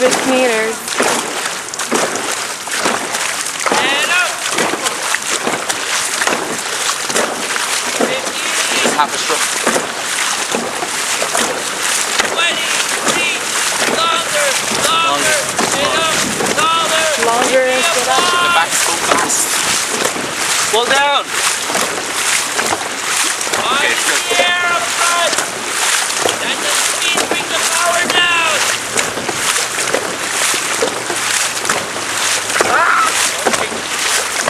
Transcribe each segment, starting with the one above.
6 meters. And up. 50. Half a stroke. 20 feet. Longer. Sit up. Taller. Longer, sit up. The back so fast. Pull down. Okay, it's good. the air up front. And the speed, bring the power down.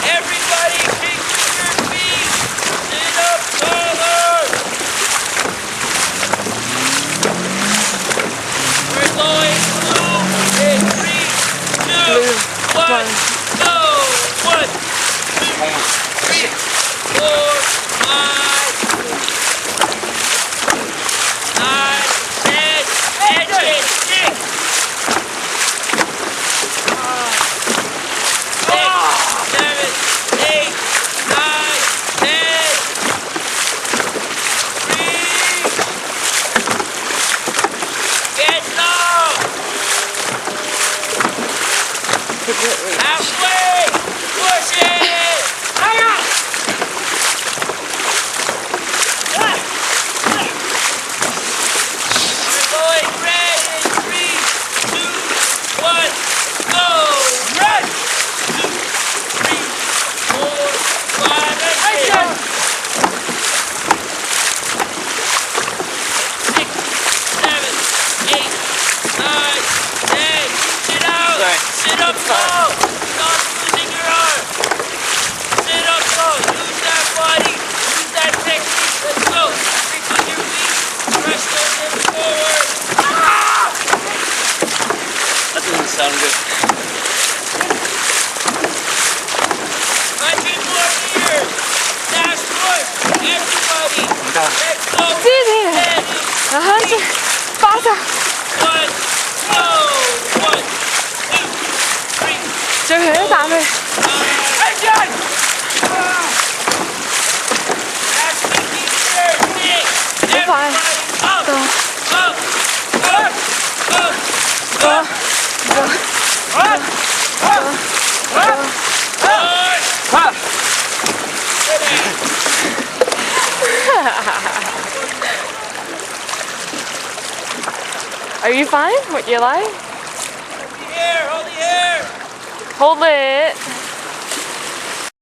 Everybody kick with your feet. Sit up taller. We're going blue in 3, 2, 1. Go. 1, 2, 3, 4, 5, 9, 10. Engine, kick. 6, 7, 8, 9, 10. 3. Get low. Halfway. Push it. Higher. We're going red in 3, 2, 1. Go. Run. 2, 3, 4, 5, and 6. 6, 7, 8, 9, 10. Sit out. Sorry. Sit up tall. Stop losing your arm. Sit up tall. Use that body. Use that technique. Let's go. Kick with your feet. Press those hips forward. Ah! That doesn't sound good. 100 more meters. Last push. Everybody. Let's go. 继续，然后就发上， 1, go. 1, 2, 3. 就是打妹。 Engine! That's 50 meters. Nick. Everybody up. Go. Up. Up. Up. Go. Up. Go. Up. Up. Up. Up. Are you fine? What you like? Hold the air. Hold the air. Hold it.